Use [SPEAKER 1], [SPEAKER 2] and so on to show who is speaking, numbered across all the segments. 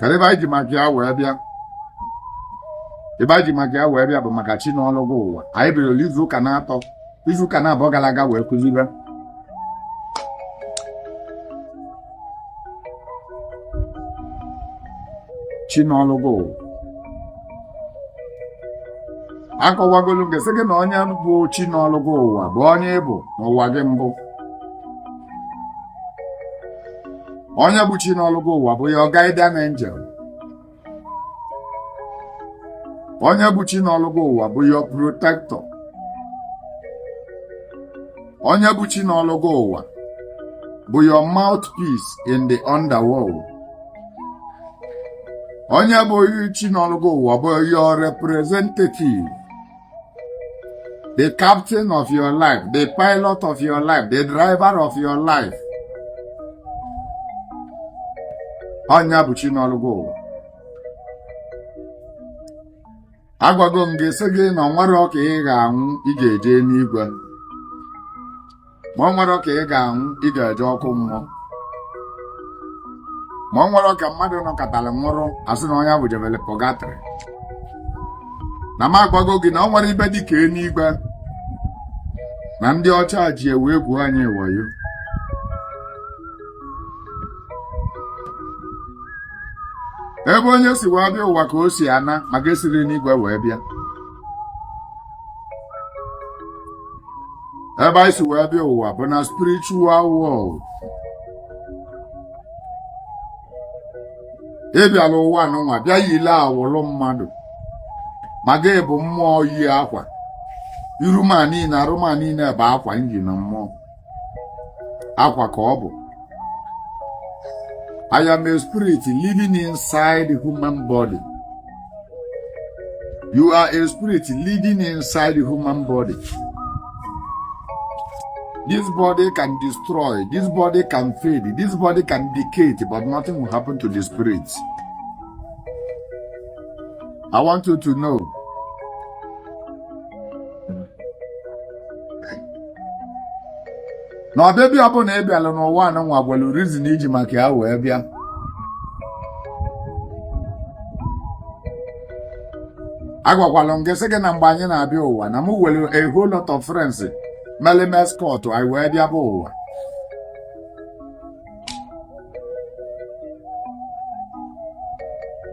[SPEAKER 1] Kare ba ji maka ya wee bịa. Ebe ji maka ya wee bịa bụ maka chi n'ọlụgụ ụwa. Anyị bidoro izu ụka na-atọ. Izu ụka na-abụọ gara aga wee kụzibe. Chi n'ọlụgụ ụwa. Akọwagolu nke sị gị na onye bụ chi n'ọlụgụ ụwa bụ onye ịbụ n'ụwa gị mbụ. Onye bụ chi n'ọlụgụ ụwa bụ your guardian angel. Onye bụ chi n'ọlụgụ ụwa bụ your protector. Onye bụ chi n'ọlụgụ ụwa bụ your mouthpiece in the underworld. Onye bụ chi n'ọlụgụ ụwa bụ your representative. The captain of your life, the pilot of your life, the driver of your life. Onye bụ chi n'ọlụgụ ụwa. Agwago m gị sị gị na nwere ọka ị ga-anwụ ị ga-eje n'igwe. Ma ọ nwere ọka ị ga-anwụ ị ga-eje ọkụ mmụọ. Ma ọ nwere ọka mmadụ nọkọtara nwụrụ asị na onye bụ jebele pọgatrị. Na m agwago gị na ọ nwere ibe dị ka eluigwe na ndị ọcha ji ewe egwu anyị wayo. Ebe onye si wee bịa ụwa ka o si ana maka esiri n'igwe wee bịa. Ebe anyị si wee bịa ụwa bụ na spiritual world. Ị bịala ụwa n'ụwa bịa yile awụlụ mmadụ ma gị bụ mmụọ yi akwa. Iru ma niile arụ ma niile bụ akwa nji na mmụọ. Akwa ka ọ bụ. I am a spirit living inside the human body. You are a spirit living inside the human body. This body can destroy, this body can fade, this body can decay, but nothing will happen to the spirit. I want you to know. Na ọbịa bịa bụ na ị bịala n'ụwa anọ nwa gwelu reason iji maka ya wee bịa. Agwakwala m gị sị gị na mgbe anyị na-abịa ụwa na mụ were a whole lot of friends mele escort anyị wee bịa bụ ụwa.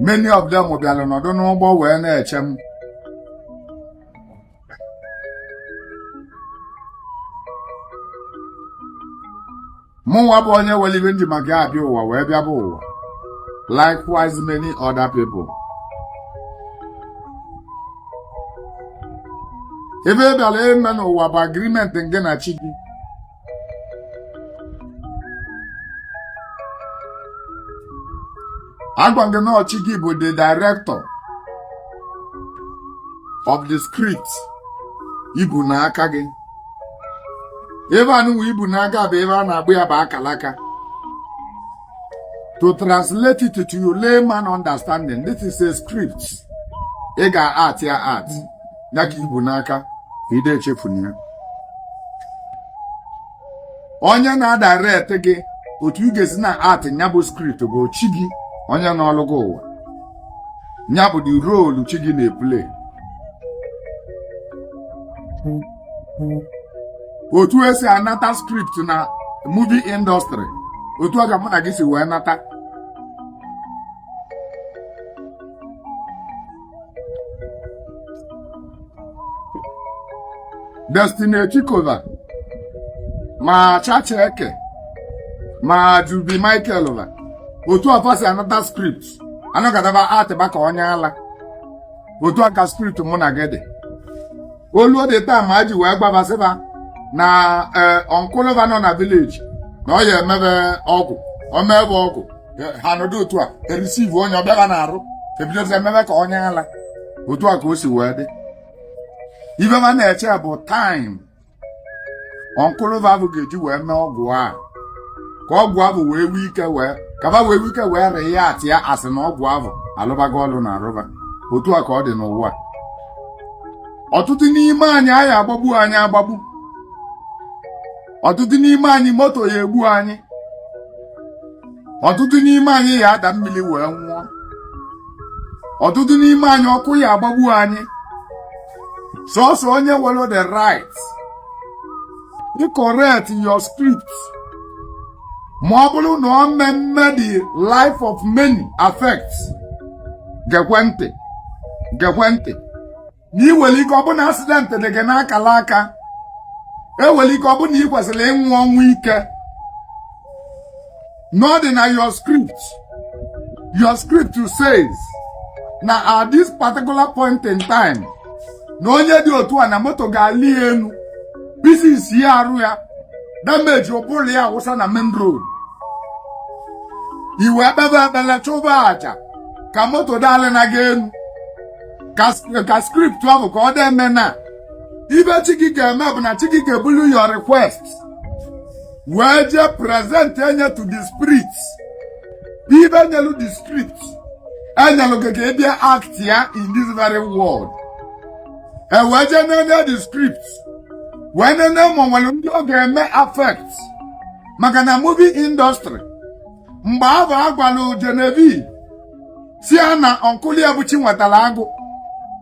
[SPEAKER 1] Many of them bịala nọdụ n'ụgbọ wee na-eche m. Mụnwa bụ onye welibe ndị maka ya abịa ụwa wee bịa bụ ụwa. Likewise many other people. Ebe ị bịara eme n'ụwa bụ agreement nke na chi gị. Agwa gị na chi gị bụ the director of the script ibu n'aka gị. Ebe anụnwa ibu n'aka bụ ebe a na-agba ya bụ akalaka. To translate it to your layman understanding, this is a script. Ị ga-art ya art. Ya ka ibu n'aka, ide echefu ya. Onye na-adirect gị, otu ị ga-esi na art nya bụ script bụ chi gị, onye n'ọlụgụ ụwa. Nya bụ the role chi gị na-eplay. Otu esi anata script na movie industry, otu aga mụ na gị si wee nata. Destiny Chikova, ma Chacha Eke, ma Jubi Michael, otu afa si anata script, anọgadaba art baka onye ala. Otu aka script mụ na gị dị. Olu dị taa ma ji wee gbabasịba na onkolova nọ na village na ọ ya emebe ọgwụ omebe ọgwụ ha nọdụ otu a receive onye ọbịa na-arụ ebidozi emebe ka onye ala. Otu a ka o si wee dị. Ibe ma na-eche bụ time onkolova bụ ga-eji wee mee ọgwụ a ka ọgwụ ahụ wee nwee ike wee kaba wee nwee ike wee ree ya atị ya asị na ọgwụ ahụ alụbago ọlụ na arụba. Otu a ka ọ dị n'ụwa. Ọtụtụ n'ime anyị agbagbu anyị agbagbu. Ọtụtụ n'ime anyị moto ya egbu anyị. Ọtụtụ n'ime anyị ya ada mmiri wee nwụọ. ọtụtụ n'ime anyị ọkụ ya agbagbu anyị sọsọ onye nwere the right to correct your script ma ọ bụrụ na ọ mmemme the life of many affect gekwentị na iwere ike ọ bụ na accident dị gị n'akala aka ewere ike ọ bụ na ị kwesịrị ịnwụ ọnwụ ike not in your script says na at this particular point in time na onye dị otu a na moto ga-ali elu pieces ya arụ ya damage ụbụrụ ya awụsa na main road iwe ekpebe chụba aja ka moto dalị na gị elu ka script ahụ ka ọ dị eme na ibe chi gị ga-eme bụ na chi gị ga-ebulu your request wee jee present enye to the spirit ibe nyelu the script enyelu gị ka ịbịa act ya in this very world wee jee nene the script wee nene ma nwere ndị ọ ga-eme affect maka na movie industry mgbe ahụ agwalụ Genevieve si ya na ọnkụli ya bụ chi nwetara agụ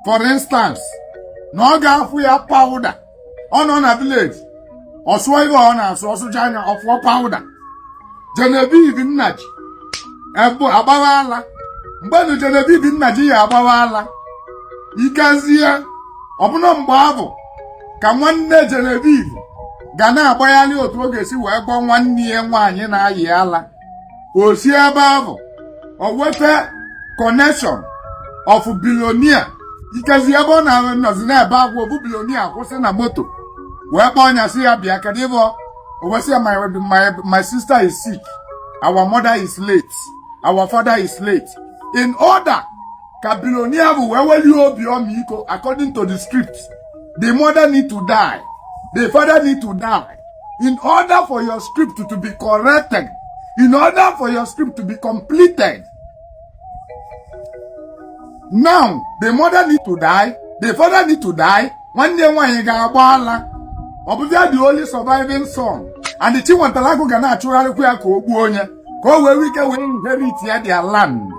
[SPEAKER 1] for instance na ọ ga-afụ ya powder ọ nọ na village ọsụọ ihe ọ na-asụ ọsụcha anya ọfụọ powder Genevieve Nnaji ebu agbawala mgbe Genevieve Nnaji ya agbawala ikezie ọbụna mgbe ahụ ka nwanne Genevieve ga na-agbaghalị otu ọ ga-esi wee gbọ nwanne ya nwaanyị na-ayị ala o si ebe ahụ o weta connection of billionaire ikezie ebe ọ na-anọzi n'ebe agwụ obu billionaire kwụsị na moto wee kpọọ ọnya si ya bịa kedu ebe o wesị ya my sister is sick, our mother is late, our father is late, in order ka billionaire bụ wee weli obi ọmịiko according to the script. The mother need to die, the father need to die in order for your script to be corrected, in order for your script to be completed. Now the mother need to die, the father need to die. One day nwaanyị ga-agba ala ọbụbịa the only surviving son, and the chi nwantara agụ ga na-achụgharịkwa ya ka o gbuo onye ka o wee ike wee inherit ya their land.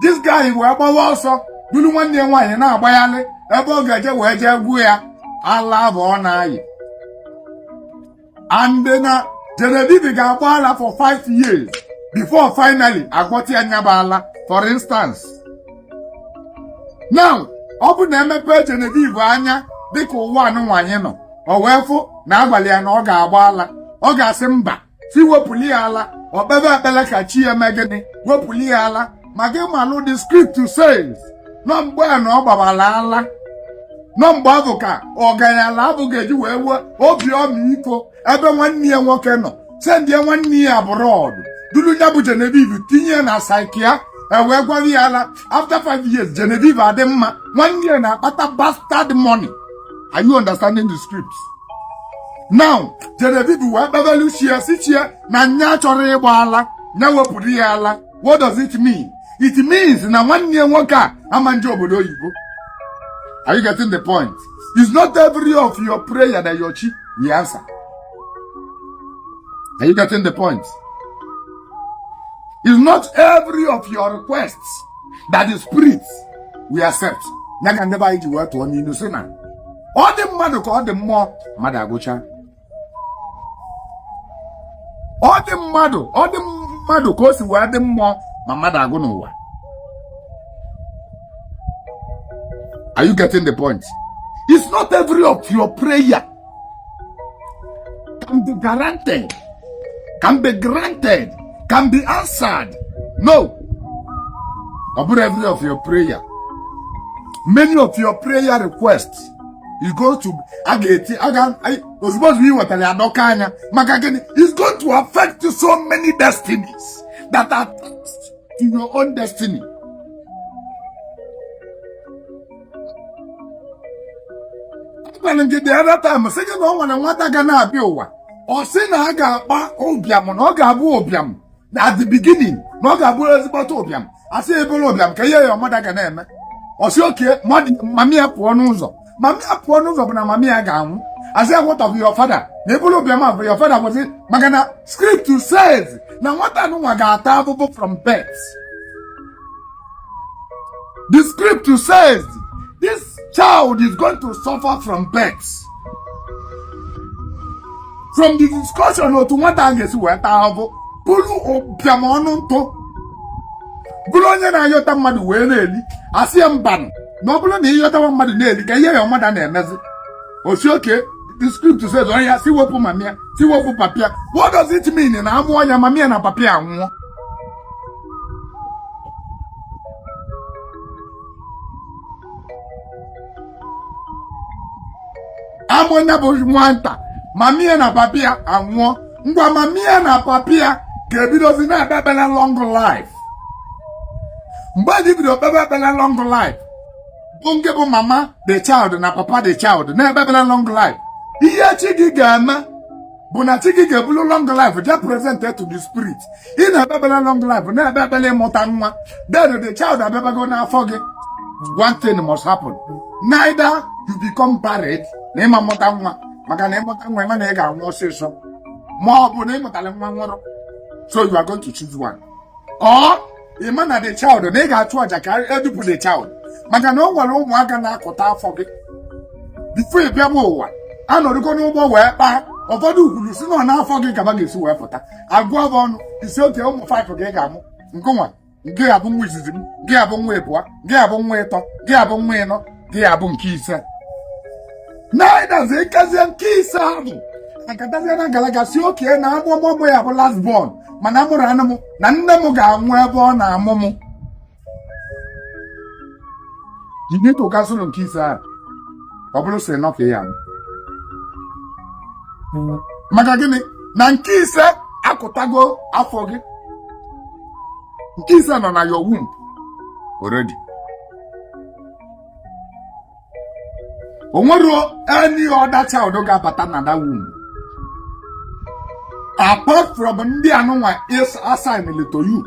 [SPEAKER 1] This guy wee gbawa ọsọ duru nwanne ya nwaanyị na-agbaghalị ebe ọ ga-eje wee jee gbuo ya ala bụ ọ na-ayị. And then Genevieve ga-agba ala for 5 years before finally agwọta ya nyaba ala. For instance, now ọ bụ na emepe Genevieve anya dịka ụwa anụnwanyị nọ o wee fụ na abalị ya na ọ ga-agba ala ọ ga-asị mba si wepụli ya ala ọ kpebe ekpele ka chi ya mee gịnị wepụli ya ala ma gị malụ the script says nọ mgbe a na ọ gbabala ala nọ mgbe ahụ ka ọganyala abụghị eji wee wee obi ọmịiko ebe nwanne ya nwoke nọ sendie nwanne ya abroad duru ya bụ Genevieve tinye na saikia wee gwara ya ala. After 5 years Genevieve adị mma nwanne ya na-akpata bastard money. Are you understanding the script? Now Genevieve wee kpebelu sichie na nya chọrọ ịgba ala nya wepụrụ ya ala. What does it mean? It means na nwanne ya nwoke a ama nje obodo oyibo. Are you getting the point? It's not every of your prayer that your chi will answer. Are you getting the point? It's not every of your requests that the spirit will accept. Naga never eat word to any na. All the mmadụ ka ọ dị mmụọ mmadụ agụcha. All the mmadụ ka o si wee dị mmụọ ma mmadụ agụ n'ụwa. Are you getting the point? It's not every of your prayer can be guaranteed, can be granted, can be answered. No. About every of your prayer. Many of your prayer requests is going to it's going to affect so many destinies that are attached to your own destiny. The other time, saying no one and what I gonna be over. Or say na ga-akpa obiam na ọ ga-abụ obiam at the beginning na ọ ga-abụ ezigbote obiam. I say ebe obiam ka ihe ya mmadụ ga na-eme. O si okay, mami ya pụọ n'ụzọ. Mami ya pụọ n'ụzọ bụ na mami ya ga-anwụ. I say what of your father? Na ebe obiam of your father was it? Maka na script says na nwata nwa ga-ata abụbụ from birth. The script says this child is going to suffer from birth. From the discussion of what I guess we have, Pulu Piamonto, Bulonia and Yota Madu Welly, Asiam Ban, Nobula Yota Madinelli, Kaya or Madame Mezi. Okay, the script says, oh, yeah, see what Mamia, see what Papia. What does it mean in Amoya Mamia and Papia? Amona Bojwanta, Mamia na Papia, and one, Mamia na Papia, Gabidos in a better longer life. But if you better longer life, don't give Mama the child and Papa the child, never better longer life. Iya Chigi Gama, Bonatiki Gabulo longer life, just presented to the spirit. In a better longer life, never better Motanwa, then the child have ever gonna forget. One thing must happen. Neither you become buried, name a Motanwa, Maganema, Manega, no say so. More name of Talamangoro. So you are going to choose one. Or a man at the child, the nega to a carry put the child. Magano walo wagana kota forget. Before you be one. I know the go where of all who see no now forget Kabagis who effort. I go on, it's okay, almost 5 for Gagamo. Go on. Gay abum wisdom, gay abum wepo, gay abum weto, gay abum weno, gay abum kisa. Neither they can kisa. And Katazana Galagasi, okay, now one boy of last born. Manamo Ranamo, Nanamoga, Mueborn, and Momo. You need to castle on kisa. Pablo say not young. Magagini, Nankisa, Akotago, I forget. Kisa on your womb already. Omoro any other child don't get pattern on that womb. Apart from the anoma is assigned to you.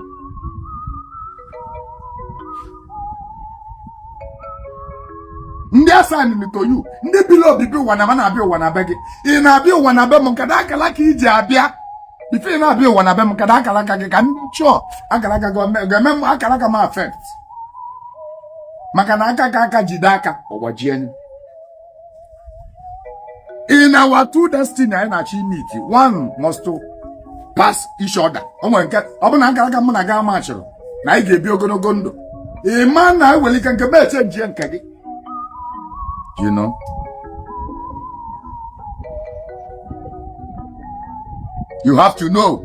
[SPEAKER 1] Ndi assigned to you. Ndi below people wanna beg. In a bill wanna beg Mukadaka like Ijabia. If you not be one of them, Kadaka can sure. Akalaka go remember Akalaka ma effect. Makanaka kaka jidaka or wajen. In our two destiny and achieve meet, one must to pass each other. Oh my God, Obanaka Managa Marshall. Naige Biogono Gondo. A man I will can come back and Kagi. You know. You have to know.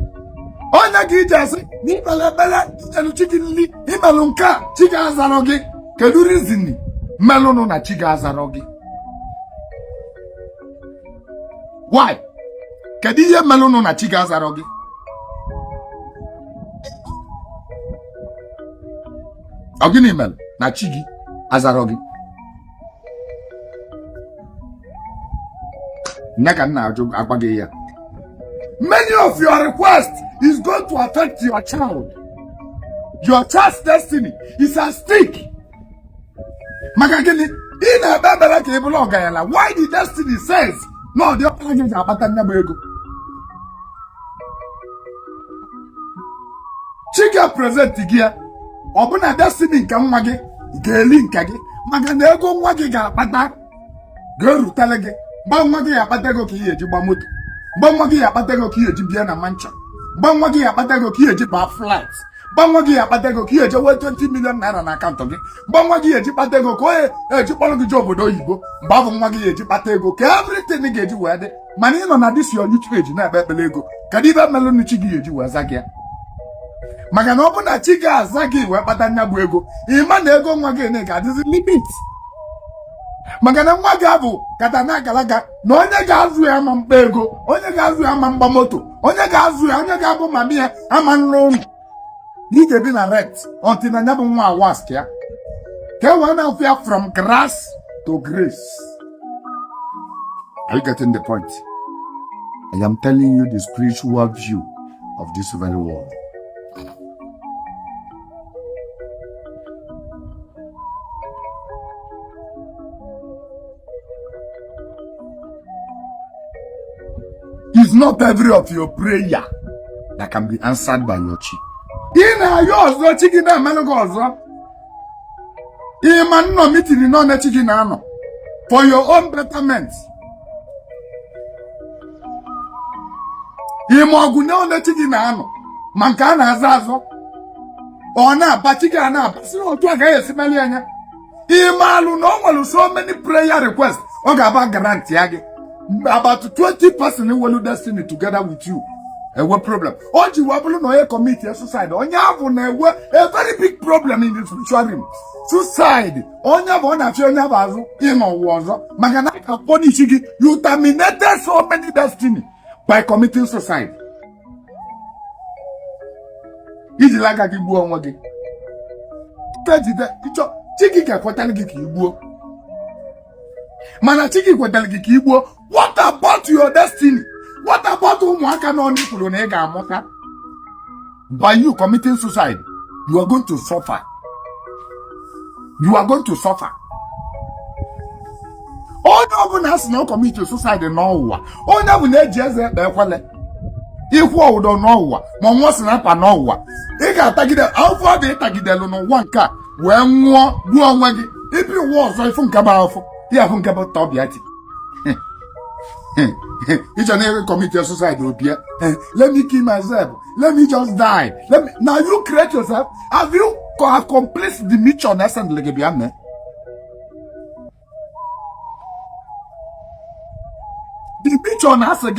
[SPEAKER 1] Onya kijase ni bala anu chikili imalunka chiga azarogi kedu reason melono na chiga azarogi. Why? Kedu ye melono na chiga azarogi? Ogini mel na chigi azarogi. Naka na ajo agbage ya. Many of your requests is going to affect your child. Your child's destiny is at stake. Magagini, in a babala cable gayala, why the destiny says no, the apologies are about Nabego. Chica present here. Open a destiny can wage, Gailin Kagi, Maganego Wagiga Pata, Girl Telege, Bamagi Apatego Kia Jibamut. Bamwagi apatego kiye jibiana mancha. Bamwagi apatego kiye jiba flights. Bamwagi apatego kiye jiwa 20 million naira na account ogi. Bamwagi apatego koe jipolo job do yibo. Bamwagi apatego ke everything ge jiwa de. Mani no na this your YouTube page na ebelego. Kadiba melo ni chigi jiwa zagia. Magana obu na chiga zagi we patanya bu ego. Ima na ego nwagi ne ga this limit. Magana nwagi abu katana galaga no onye ga-azu ya ma mkpa ego, onye ga-azu ya ma mgba moto, onye ga-azu ya onye ga-abụ mami ya ama nlo ni ge bi na rent until na nyabu nwa awask ya. Ke wana fear from grass to grace. Are you getting the point? I am telling you the spiritual view of this very world. It's not every of your prayer that can be answered by your chi. In yours, no chicken and melogozo. Iman no meeting no nechigi na ano. For your own betterment. Imogu no nechigi na ano. Mankana azazo. Ona bachiga na basino to agaye simali anya. Imalu no walu so many prayer requests. Oga aba guarantee age. About 20% will destiny together with you. And what problem? Oji wabulu no commit suicide. Onya have a very big problem in the spiritual realm. Suicide. Onya bona onya bazu ino wozo. Magana kaponi shigi. You terminated so many destiny by committing suicide. Iji laga ki buo nwa gi. Tajide icho chiki ka kwatali gi ki buo. Mana chiki kwatali gi ki buo. What about your destiny? What about umuaka no ni kulo na ga amota? By you committing suicide, you are going to suffer. You are going to suffer. Onye ọbụla has no commit suicide n'ụwa. Onye ọbụla eji eze ekpe ekwele. Ikwu obodo n'ụwa, ma nwa si na-apa n'ụwa. Ị ga-atagide afọ dị ịtagidelu n'ụwa nke a wee nwụọ gbuo onwe gị. Ibi ụwa ọzọ ifu nke bụ afọ. Ya afụ nke bụ tọbịati. Each and every commit your suicide will be. Let me kill myself. Let me just die. Now you create yourself. Have you accomplished the mission? The mission has a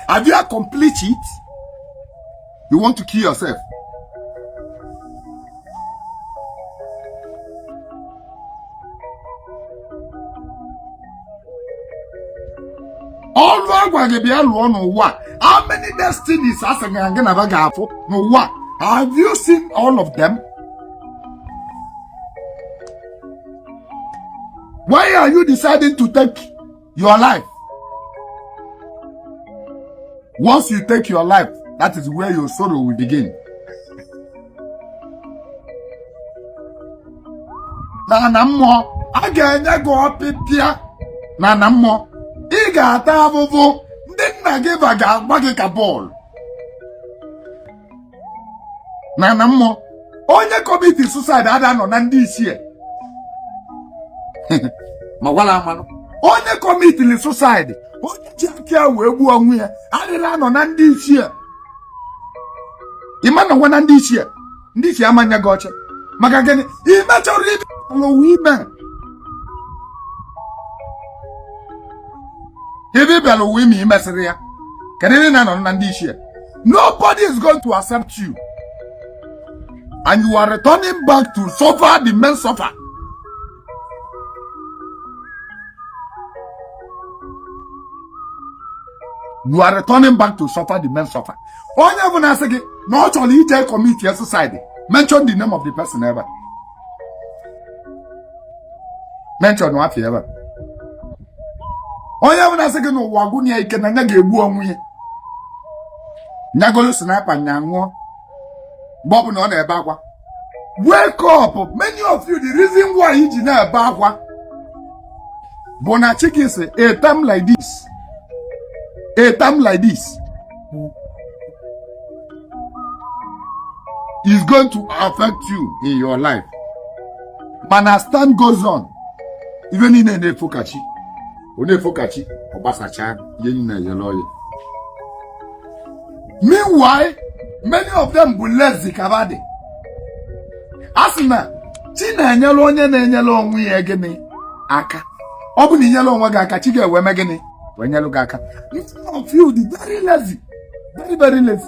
[SPEAKER 1] have you accomplished it? You want to kill yourself? How many destinies have you seen all of them? Why are you deciding to take your life? Once you take your life, that is where your sorrow will begin. Nanamo, again, I go up here. Nanamo. Ị ga-ata abụbụ ndị nna gị ga-agba gị ka bọọlụ. Na mmụọ onye commit suicide ada nọ na ndị ichie. Ma gwala amanụ. Onye commit suicide, onye ji aka wee gbuo onwe ya, adịla nọ na ndị ichie. Ịma na nwa na ndị ichie amanya gị ọcha. Maka gịnị? Ime chọrọ ibe alụwa ime. Nobody is going to accept you. And you are returning back to suffer the men suffer. You are returning back to suffer the men suffer. Onye bụ na asị not only you commit suicide. Mention the name of the person ever. Mention what ever. Onye bụ na asị gị n'ụwa agụ ya ike na nya ga-egbu onwe ya. Nyagolo sniper nyanwụọ. Bob na ọ na-ebe akwa. Wake up! Many of you, the reason why you ji na-ebe akwa bụ na chicken say a time like this is going to affect you in your life. But as time goes on, even in a fokachi. Meanwhile, many of them will less zikabade. Asina, China nyelo onye na enyelo onwe ya gini aka. Obu ni nyelo onwe ga aka chige we megini we nyelo ga aka. Some of you the very lazy, very lazy.